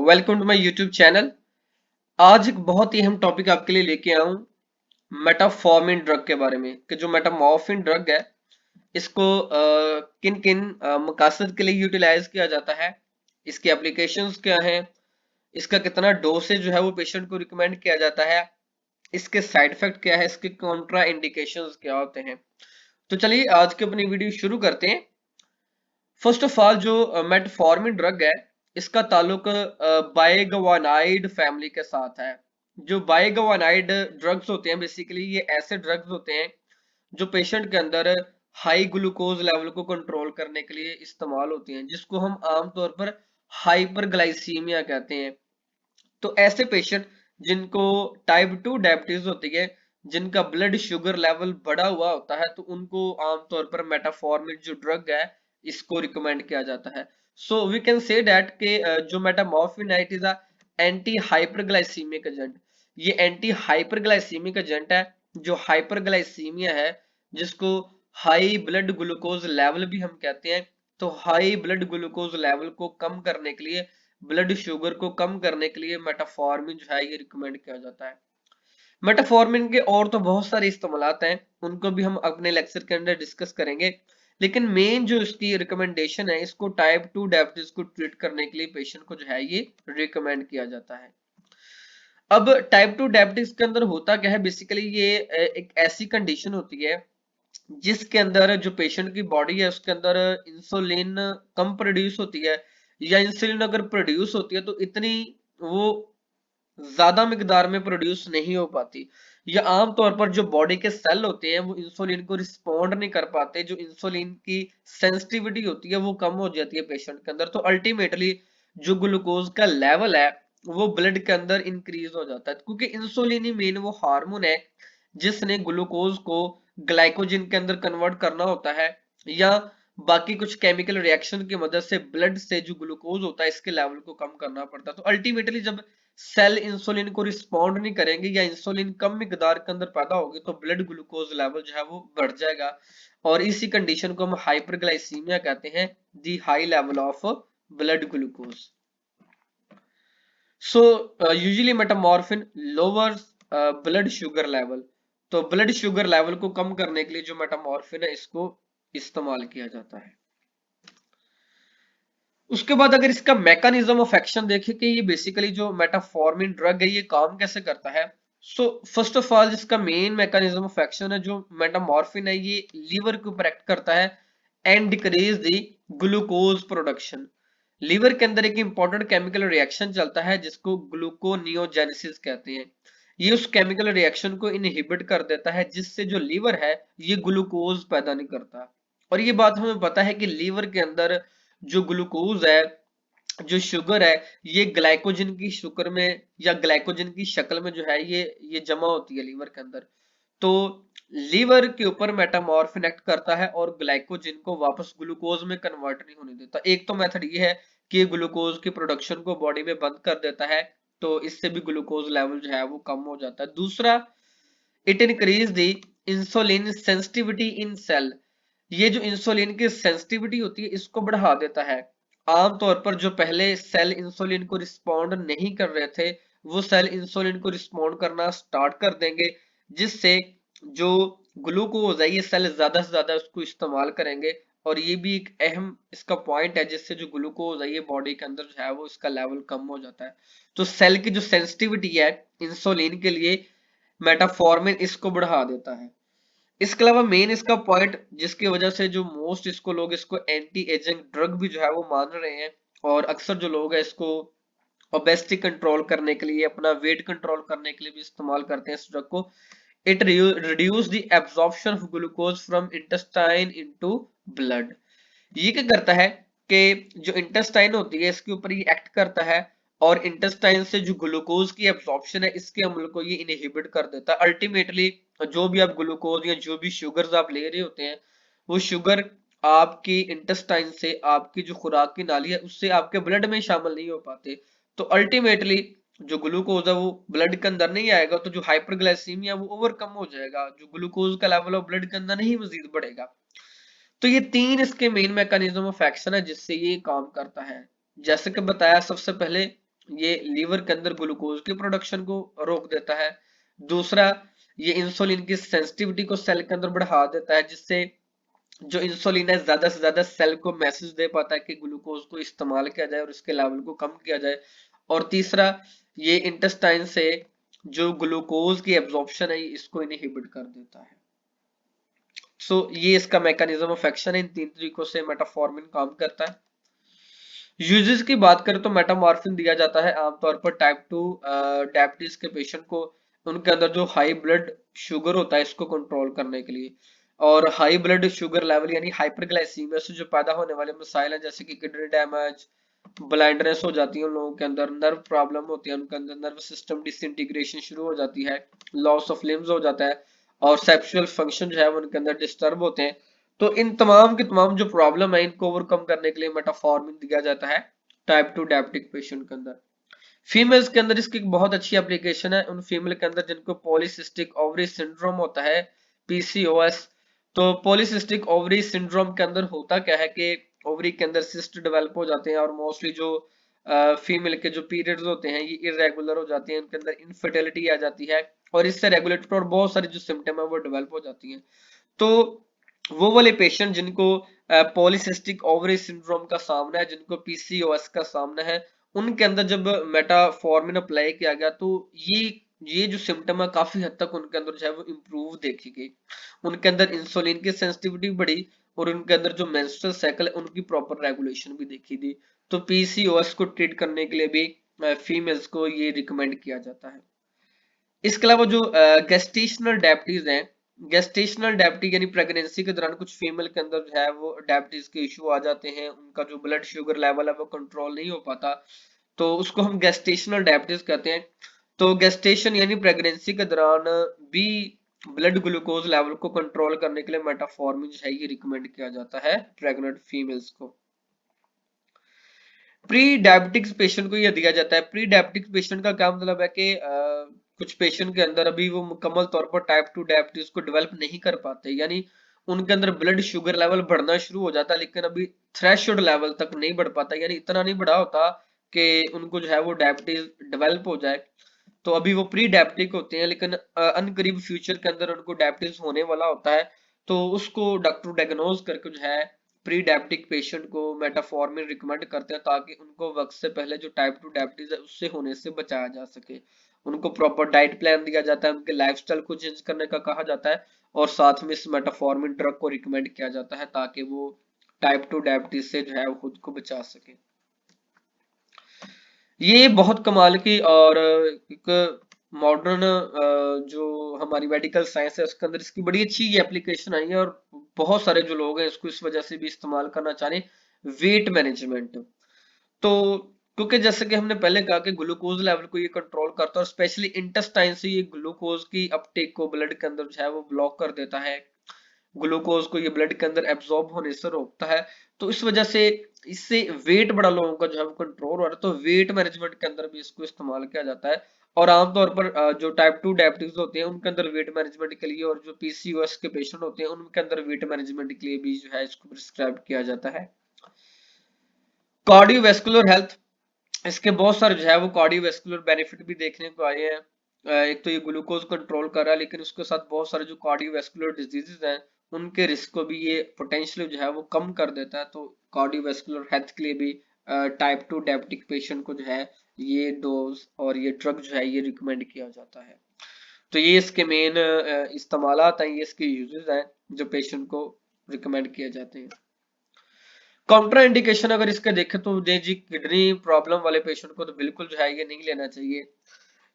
Welcome to my YouTube channel. आज एक बहुत ही अहम टॉपिक आपके लिए लेके आया हूँ मेटाफॉर्मिन ड्रग के बारे में कि जो मेटामॉर्फिन ड्रग है इसको किन किन मकासद के लिए यूटिलाइज किया जाता है, इसकी एप्लीकेशंस क्या हैं, इसका कितना डोसेज जो है वो पेशेंट को रिकमेंड किया जाता है, इसके साइड इफेक्ट क्या है, इसके कॉन्ट्रा इंडिकेशंस क्या होते हैं। तो चलिए आज की अपनी वीडियो शुरू करते हैं। फर्स्ट ऑफ ऑल जो मेटफॉर्मिन ड्रग है इसका ताल्लुक बाइगवानाइड फैमिली के साथ है। जो बाइगवानाइड ड्रग्स होते हैं बेसिकली ये ऐसे ड्रग्स होते हैं जो पेशेंट के अंदर हाई ग्लूकोज लेवल को कंट्रोल करने के लिए इस्तेमाल होती हैं, जिसको हम आमतौर पर हाइपरग्लाइसीमिया कहते हैं। तो ऐसे पेशेंट जिनको टाइप 2 डायबिटीज होती है, जिनका ब्लड शुगर लेवल बढ़ा हुआ होता है, तो उनको आमतौर पर मेटाफॉर्मिन जो ड्रग है इसको रिकमेंड किया जाता है। So we can say that के जो मेटामॉर्फिन है it is a anti hyperglycemic agent. ये एंटी हाइपरग्लाइसीमिक एजेंट है जो हाइपरग्लाइसीमिया है, जिसको हाई ब्लड ग्लूकोज लेवल भी हम कहते हैं। तो हाई ब्लड ग्लूकोज लेवल को कम करने के लिए, ब्लड शुगर को कम करने के लिए मेटाफॉर्मिन जो है ये रिकमेंड किया जाता है। मेटाफॉर्मिन के और तो बहुत सारे इस्तेमालात हैं, उनको भी हम अपने लेक्चर के अंदर डिस्कस करेंगे, लेकिन मेन जो इसकी रिकमेंडेशन है इसको टाइप 2 डायबिटीज को ट्रीट करने के लिए पेशेंट को जो है ये रिकमेंड किया जाता है। अब टाइप 2 डायबिटीज के अंदर होता क्या है, बेसिकली ये एक ऐसी कंडीशन होती है जिसके अंदर जो पेशेंट की बॉडी है उसके अंदर इंसुलिन कम प्रोड्यूस होती है, या इंसुलिन अगर प्रोड्यूस होती है तो इतनी वो ज्यादा मिकदार में प्रोड्यूस नहीं हो पाती, या आमतौर पर जो बॉडी के सेल होते हैं वो इंसुलिन को रिस्पॉन्ड नहीं कर पाते। जो इंसुलिन की सेंसिटिविटी होती है वो कम हो जाती है पेशेंट के अंदर, तो अल्टीमेटली जो ग्लूकोज का लेवल है वो ब्लड के अंदर इंक्रीज हो जाता है, क्योंकि इंसुलिन ही मेन वो हार्मोन है जिसने ग्लूकोज को ग्लाइकोजन के अंदर कन्वर्ट करना होता है, या बाकी कुछ केमिकल रिएक्शन की मदद से ब्लड से जो ग्लूकोज होता है इसके लेवल को कम करना पड़ता है। तो अल्टीमेटली जब सेल इंसुलिन को रिस्पॉन्ड नहीं करेंगे या इंसुलिन कम मिकदार के अंदर पैदा होगी तो ब्लड ग्लूकोज लेवल जो है वो बढ़ जाएगा, और इसी कंडीशन को हम हाइपरग्लाइसीमिया कहते हैं, the high level of blood glucose. So usually metformin lowers blood sugar level. तो ब्लड शुगर लेवल को कम करने के लिए जो मेटामॉर्फिन है इसको इस्तेमाल किया जाता है। उसके बाद अगर इसका मैकेनिज्म ऑफ एक्शन देखें कि ये बेसिकली जो मेटाफॉर्मिन ड्रग है ये काम कैसे करता है। सो फर्स्ट ऑफ ऑल जिसका मेन मैकेनिज्म ऑफ एक्शन है जो मेटामॉर्फिन है ये लीवर के ऊपर एक्ट करता है and decrease the glucose production. Liver के अंदर एक इंपॉर्टेंट केमिकल रिएक्शन चलता है जिसको ग्लूकोनियोजेनेसिस कहते हैं। ये उस केमिकल रिएक्शन को इनहिबिट कर देता है जिससे जो लीवर है ये ग्लूकोज पैदा नहीं करता। और ये बात हमें पता है कि लीवर के अंदर जो ग्लूकोज है, जो शुगर है, ये ग्लाइकोजन की शुगर में या ग्लाइकोजन की शक्ल में जो है ये जमा होती है लीवर के अंदर। तो लीवर के ऊपर मेटामॉर्फिन एक्ट करता है और ग्लाइकोजन को वापस ग्लूकोज में कन्वर्ट नहीं होने देता। एक तो मेथड ये है कि ये ग्लूकोज की प्रोडक्शन को बॉडी में बंद कर देता है, तो इससे भी ग्लूकोज लेवल जो है वो कम हो जाता है। दूसरा, it increase the insulin sensitivity in cell. ये जो इंसुलिन की सेंसिटिविटी होती है इसको बढ़ा देता है। आमतौर पर जो पहले सेल इंसुलिन को रिस्पॉन्ड नहीं कर रहे थे वो सेल इंसुलिन को रिस्पॉन्ड करना स्टार्ट कर देंगे, जिससे जो ग्लूकोज है ये सेल ज्यादा से ज्यादा उसको इस्तेमाल करेंगे। और ये भी एक अहम इसका पॉइंट है जिससे जो ग्लूकोज है ये बॉडी के अंदर जो है वो इसका लेवल कम हो जाता है। तो सेल की जो सेंसिटिविटी है इंसुलिन के लिए मेटाफॉर्मिन इसको बढ़ा देता है। इसके अलावा मेन इसका पॉइंट जिसकी वजह से जो मोस्ट इसको लोग इसको एंटी एजिंग ड्रग भी जो है वो मान रहे हैं, और अक्सर जो लोग है इसको ओबेसिटी कंट्रोल करने के लिए, अपना वेट कंट्रोल करने के लिए भी इस्तेमाल करते हैं इस ड्रग को। It reduce the absorption of glucose from intestine into blood. ये क्या करता है कि जो इंटेस्टाइन होती है इसके ऊपर ये एक्ट करता है, और इंटेस्टाइन से जो ग्लूकोज की एब्जॉर्प्शन है इसके अमल को ये इनहिबिट कर देता है। अल्टीमेटली जो भी आप ग्लूकोज या जो भी शुगर्स आप ले रहे होते हैं वो शुगर आपकी इंटेस्टाइन से, आपकी जो खुराक की नाली है उससे आपके ब्लड में शामिल नहीं हो पाते। तो अल्टीमेटली जो ग्लूकोज है वो ब्लड के अंदर नहीं आएगा, तो जो हाइपरग्लाइसीमिया वो ओवरकम हो जाएगा, जो ग्लूकोज का लेवल है ब्लड के अंदर नहीं मजीद बढ़ेगा। तो ये तीन इसके मेन मैकेनिज्म ऑफ एक्शन है जिससे ये काम करता है। जैसे कि बताया सबसे पहले ये लीवर के अंदर ग्लूकोज की प्रोडक्शन को रोक देता है। दूसरा, ये इंसुलिन की सेंसिटिविटी को सेल के अंदर बढ़ा देता है, जिससे जो इंसुलिन है ज्यादा से ज्यादा सेल को मैसेज दे पाता है कि ग्लूकोज को इस्तेमाल किया जाए और इसके लेवल को कम किया जाए। और तीसरा, ये इंटेस्टाइन से जो ग्लूकोज की एब्जॉर्प्शन है इसको इनहिबिट कर देता है। सो ये इसका मैकेनिज्म ऑफ एक्शन है। इन तीन तरीकों से मेटाफॉर्मिन काम करता है। यूजेस की बात करें तो मेटामॉर्फिन दिया जाता है आमतौर पर टाइप 2 डायबिटीज के पेशेंट को, उनके अंदर जो हाई ब्लड शुगर होता है इसको कंट्रोल करने के लिए। और हाई ब्लड शुगर लेवल यानी हाइपरग्लाइसीमिया से जो पैदा होने वाले मसाइल हैं, जैसे कि किडनी डैमेज, ब्लाइंडनेस हो जाती है उन लोगों के अंदर, नर्व प्रॉब्लम होती है उनके अंदर, नर्व सिस्टम डिसइंटीग्रेशन शुरू हो जाती है, लॉस ऑफ लिम्स हो जाता है, और सेक्सुअल फंक्शन जो है वो उनके अंदर डिस्टर्ब होते हैं। तो इन तमाम के तमाम जो प्रॉब्लम है इनको ओवरकम करने के लिए मेटाफॉर्मिन दिया जाता है टाइप 2 डायबिटिक पेशेंट के अंदर। फीमेल्स के अंदर इसकी एक बहुत अच्छी एप्लीकेशन है, उन फीमेल के अंदर जिनको पॉलीसिस्टिक ओवरी सिंड्रोम होता है, पीसीओएस। तो पॉलीसिस्टिक ओवरी सिंड्रोम के अंदर होता क्या है कि ओवरी के अंदर सिस्ट डेवलप हो जाते हैं, और मोस्टली जो फीमेल के जो पीरियड्स होते हैं ये इरेगुलर हो जाती हैं, उनके अंदर इनफर्टिलिटी आ जाती है, और इससे रेगुलेटेड और बहुत सारी जो सिम्टम है वो डेवलप हो जाती हैं। तो वो वाले पेशेंट जिनको पॉलीसिस्टिक ओवरी सिंड्रोम का सामना है, जिनको पीसीओएस का सामना है, उनके अंदर जब मेटाफॉर्मिन अप्लाई किया गया तो ये जो सिम्टम है काफी हद तक उनके अंदर जो है वो इम्प्रूव देखी गई। उनके अंदर इंसुलिन की सेंसिटिविटी बढ़ी, और उनके अंदर जो मेंस्ट्रुअल साइकिल है उनकी प्रॉपर रेगुलेशन भी देखी दी। तो पीसीओएस को ट्रीट करने के लिए भी फीमेल्स को ये रिकमेंड किया जाता है। इसके अलावा जो गेस्टेशनल डायबिटीज है, गेस्टेशनल डायबिटीज यानी प्रेगनेंसी के दौरान कुछ फीमेल के अंदर जो है वो डायबिटीज के इशू आ जाते हैं, उनका जो ब्लड शुगर लेवल है वो कंट्रोल नहीं हो पाता, तो उसको हम गेस्टेशनल डायबिटीज कहते हैं। तो गेस्टेशन यानी प्रेगनेंसी के दौरान भी ब्लड ग्लूकोज लेवल को कंट्रोल करने के लिए मेटाफॉर्मिन जो है ये रिकमेंड किया जाता है प्रेग्नेंट फीमेल्स को। प्री डायबिटिक्स पेशेंट को यह दिया जाता है। प्री डायबिटिक्स पेशेंट का क्या मतलब है कि कुछ पेशेंट के अंदर अभी वो मुकम्मल तौर पर टाइप 2 डायबिटीज को डेवलप नहीं कर पाते, यानी उनके अंदर ब्लड शुगर लेवल बढ़ना शुरू हो जाता है लेकिन अभी थ्रेशोल्ड लेवल तक नहीं बढ़ पाता, यानी इतना नहीं बढ़ा होता कि उनको जो है वो डायबिटीज डेवलप हो जाए। तो अभी वो प्री डायबिटिक होते हैं, लेकिन अनकरीब फ्यूचर के अंदर उनको डायबिटीज होने वाला होता है, तो उसको डॉक्टर डायग्नोज करके जो है प्री डायबिटिक पेशेंट को मेटाफॉर्मिन रिकमेंड करते हैं, ताकि उनको वक्त से पहले जो टाइप 2 डायबिटीज है उससे होने से बचाया जा सके। उनको प्रॉपर डाइट प्लान दिया जाता है, उनके लाइफस्टाइल को चेंज करने का कहा जाता है, और साथ में इस मेटाफॉर्मिन ड्रग को रिकमेंड किया जाता है ताकि वो टाइप 2 डायबिटीज से जो है वो खुद को बचा सके। ये बहुत कमाल की और एक मॉडर्न जो हमारी मेडिकल साइंस है उसके अंदर इसकी बड़ी अच्छी ये एप्लीकेशन आई है, और बहुत सारे जो लोग हैं इसको इस वजह से भी इस्तेमाल करना चाह रहे हैं, वेट मैनेजमेंट। तो क्योंकि जैसे कि हमने पहले कहा कि ग्लूकोज लेवल को ये कंट्रोल करता है, और स्पेशली इंटेस्टाइन से ये ग्लूकोज की अपटेक को ब्लड के अंदर जो है वो ब्लॉक कर देता है, ग्लूकोज को ये ब्लड के अंदर एब्जॉर्ब होने से रोकता है। तो इस वजह से इससे वेट बड़ा लोगों का जो है वो कंट्रोल हो रहा है, तो वेट मैनेजमेंट के अंदर भी इसको इस्तेमाल किया जाता है। और आमतौर पर जो टाइप 2 डायबिटीज होते हैं उनके अंदर वेट मैनेजमेंट के लिए, और जो पीसीओएस के पेशेंट होते हैं उनके अंदर वेट मैनेजमेंट के लिए भी जो है इसको प्रिस्क्राइब किया जाता है। कार्डियोवैस्कुलर हेल्थ, इसके बहुत सारे जो है वो कार्डियोवैस्कुलर बेनिफिट भी देखने को आए हैं। एक तो ये ग्लूकोज कंट्रोल कर रहा है, लेकिन उसके साथ बहुत सारे जो कार्डियोवैस्कुलर डिजीजेस हैं उनके रिस्क को भी ये पोटेंशियली जो है वो कम कर देता है। तो कार्डियोवैस्कुलर हेल्थ के लिए भी टाइप 2 डायबिटिक पेशेंट को जो है ये डोज और ये ड्रग जो है ये रिकमेंड किया जाता है। तो ये इसके मेन इस्तेमालात हैं, ये इसके यूजेस हैं जो पेशेंट को रिकमेंड किए जाते हैं। काउंटर इंडिकेशन अगर इसका देखें तो जी किडनी प्रॉब्लम वाले पेशेंट को तो बिल्कुल जो है ये नहीं लेना चाहिए,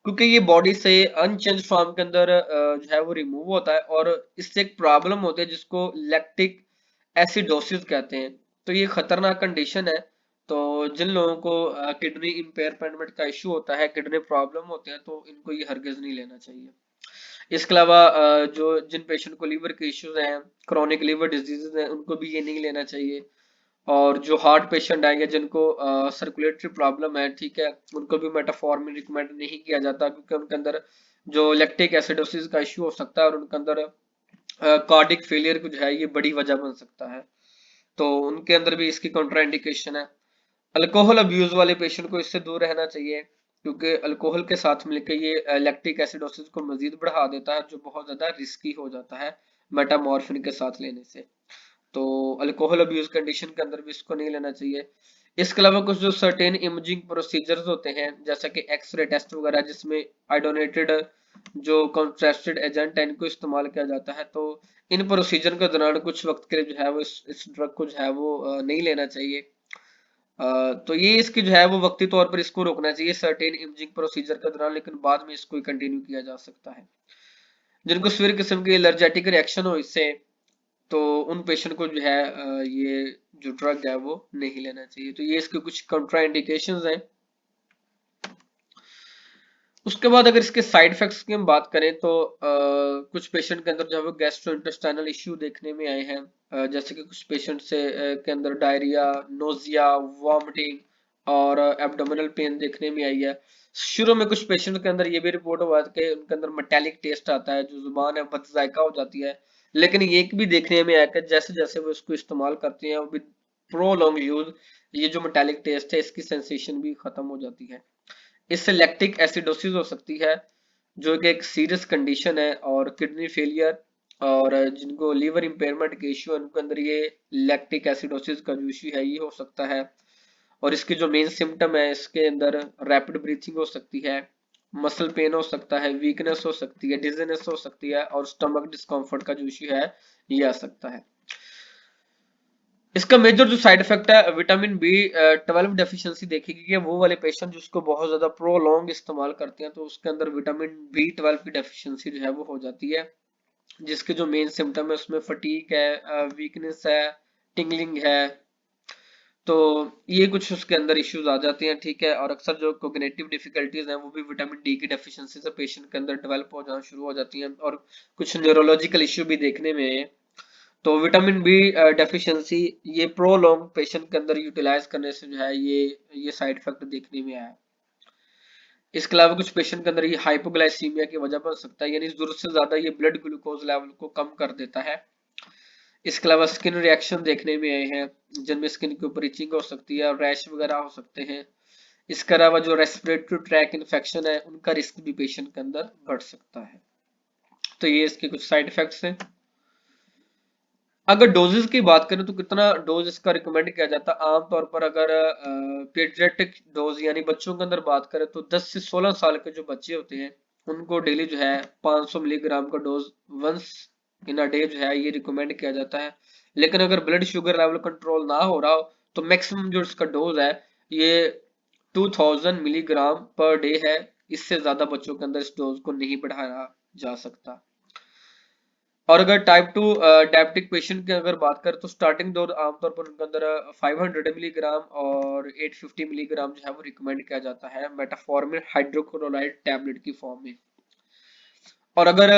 क्योंकि ये बॉडी से अनचेंज फॉर्म के अंदर जो है वो रिमूव होता है, और इससे एक प्रॉब्लम होती है जिसको लैक्टिक एसिडोसिस कहते हैं। तो ये खतरनाक कंडीशन है। तो जिन लोगों को किडनी इम्पेयरमेंट का इशू होता है, किडनी प्रॉब्लम होते हैं, तो इनको ये हरगिज नहीं लेना चाहिए। इसके अलावा जो जिन पेशेंट को लीवर के इश्यूज हैं, क्रोनिक लीवर डिजीजेज हैं, उनको भी ये नहीं लेना चाहिए। और जो हार्ट पेशेंट आएंगे जिनको सर्कुलेटरी प्रॉब्लम है, ठीक है, उनको भी मेटाफॉर्मिन रिकमेंड नहीं किया जाता, क्योंकि उनके अंदर जो लैक्टिक एसिडोसिस का इश्यू हो सकता है, और उनके अंदर कार्डिक फेलियर जो है ये बड़ी वजह बन सकता है, तो उनके अंदर भी इसकी काउंटर इंडिकेशन है। अल्कोहल अब्यूज वाले पेशेंट को इससे दूर रहना चाहिए, क्योंकि अल्कोहल के साथ मिलकर ये लैक्टिक एसिडोसिस को मजीद बढ़ा देता है, जो बहुत ज्यादा रिस्की हो जाता है मेटामॉर्फिन के साथ लेने से। तो अल्कोहल अब्यूज कंडीशन के अंदर भी इसको नहीं लेना चाहिए। इसके अलावा कुछ जो सर्टेन इमेजिंग प्रोसीजर्स होते हैं, जैसा कि एक्सरे टेस्ट वगैरह, जिसमें आइडोनेटेड जो कॉन्ट्रास्टेड एजेंट है इनको इस्तेमाल किया जाता है, तो इन प्रोसीजर के दौरान कुछ वक्त के लिए जो है वो इस ड्रग को जो है वो नहीं लेना चाहिए। तो ये इसकी जो है वो वक्ती तौर पर इसको रोकना चाहिए सर्टेन इमेजिंग प्रोसीजर के दौरान, लेकिन बाद में इसको कंटिन्यू किया जा सकता है। जिनको सीवियर किस्म की एलर्जेटिक रिएक्शन हो इससे, तो उन पेशेंट को जो है ये जो ड्रग है वो नहीं लेना चाहिए। तो ये इसके कुछ कंट्राइंडिकेशंस हैं। उसके बाद अगर इसके साइड इफेक्ट्स की हम बात करें तो कुछ पेशेंट के अंदर जो है वो गैस्ट्रोइंटेस्टाइनल इश्यू देखने में आए हैं, जैसे कि कुछ पेशेंट से के अंदर डायरिया, नोजिया, वॉमिटिंग और एब्डोमिनल पेन देखने में आई है। शुरू में कुछ पेशेंट के अंदर ये भी रिपोर्ट हुआ है कि उनके अंदर मेटालिक टेस्ट आता है, जो जुबान है बदजायका हो जाती है। लेकिन ये भी देखने में आया कि जैसे जैसे वो इसको इस्तेमाल करते हैं विद प्रोलॉन्ग यूज, ये जो मेटालिक टेस्ट है इसकी सेंसेशन भी खत्म हो जाती है। इससे लैक्टिक एसिडोसिस हो सकती है, जो कि एक सीरियस कंडीशन है, और किडनी फेलियर, और जिनको लीवर इंपेयरमेंट के इश्यू है उनके अंदर ये लैक्टिक एसिडोसिस का जो इश्यू है ये हो सकता है। और इसके जो मेन सिम्टम है इसके अंदर रैपिड ब्रीथिंग हो सकती है, मसल पेन हो सकता है, वीकनेस हो सकती है, डिजीनेस हो सकती है, और स्टमक डिस्कम्फर्ट का जो इश्यू है ये आ सकता है। इसका मेजर जो साइड इफेक्ट है विटामिन बी 12 डेफिशिएंसी देखेगी कि वो वाले पेशेंट जिसको बहुत ज्यादा प्रोलॉन्ग इस्तेमाल करते हैं, तो उसके अंदर विटामिन बी 12 की डेफिशिएंसी जो है वो हो जाती है, जिसके जो मेन सिम्टम है उसमें फटीक है, वीकनेस है, टिंगलिंग है। तो ये कुछ उसके अंदर इश्यूज आ जाते हैं, ठीक है। और अक्सर जो कोग्निटिव डिफिकल्टीज हैं वो भी विटामिन डी की डेफिशिएंसी से पेशेंट के अंदर डेवलप हो जाना शुरू हो जाती हैं, और कुछ न्यूरोलॉजिकल इश्यू भी देखने में आए। तो विटामिन बी डेफिशिएंसी ये प्रोलॉन्ग पेशेंट के अंदर यूटिलाइज करने से जो है ये साइड इफेक्ट देखने में आया है। इसके अलावा कुछ पेशेंट के अंदर ये हाइपोग्लाइसीमिया की वजह बन सकता है, यानी जरूरत से ज्यादा ये ब्लड ग्लूकोज लेवल को कम कर देता है। इसके अलावा स्किन रिएक्शन देखने में आए हैं, जिनमें स्किन के ऊपर इचिंग हो सकती है और रैश वगैरह हो सकते हैं। इसके अलावा जो रेस्पिरेटरी ट्रैक इन्फेक्शन है उनका रिस्क भी पेशेंट के अंदर बढ़ सकता है। तो ये इसके कुछ साइड इफेक्ट्स हैं। अगर डोजेस की बात करें तो कितना डोज इसका रिकमेंड किया जाता है आमतौर पर, अगर पीडियाट्रिक डोज यानी बच्चों के अंदर बात करें तो 10 से 16 साल के जो बच्चे होते हैं उनको डेली जो है 500 मिलीग्राम का dose once in a day जो है ये रिकमेंड किया जाता है। लेकिन अगर ब्लड शुगर लेवल कंट्रोल ना हो रहा हो तो मैक्सिमम जो इसका डोज है ये 2000 मिलीग्राम पर डे है। इससे ज्यादा बच्चों के अंदर इस डोज को नहीं बढ़ाया जा सकता। और अगर टाइप 2 डायबिटिक पेशेंट की अगर बात करें तो स्टार्टिंग डोज आमतौर पर उनके अंदर 500 मिलीग्राम और 850 मिलीग्राम जो है वो रिकमेंड किया जाता है मेटाफॉर्मिन हाइड्रोक्लोराइड टैबलेट की फॉर्म में। और अगर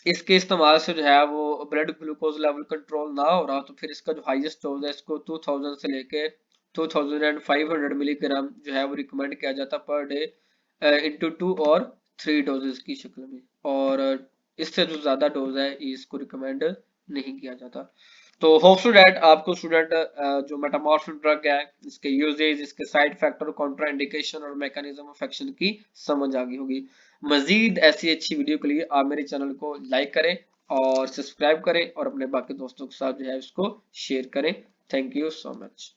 इसके इस्तेमाल से जो है वो ब्लड ग्लूकोज लेवल कंट्रोल ना हो रहा तो फिर इसका जो हाईएस्ट डोज है इसको 2000 से लेके 2500 मिलीग्राम जो है वो रिकमेंड किया जाता पर डे इंटू 2 और 3 डोजेस की शक्ल में। और इससे जो ज्यादा डोज है इसको रिकमेंड नहीं किया जाता। तो होप सो डैट आपको स्टूडेंट जो मेटामॉर्फिन ड्रग है इसके यूजेज, इसके साइड फैक्टर, कॉन्ट्रा इंडिकेशन और मैकेनिज्म ऑफ एक्शन की समझ आ गई होगी। मजीद ऐसी अच्छी वीडियो के लिए आप मेरे चैनल को लाइक करें और सब्सक्राइब करें और अपने बाकी दोस्तों के साथ जो है इसको शेयर करें। Thank you so much.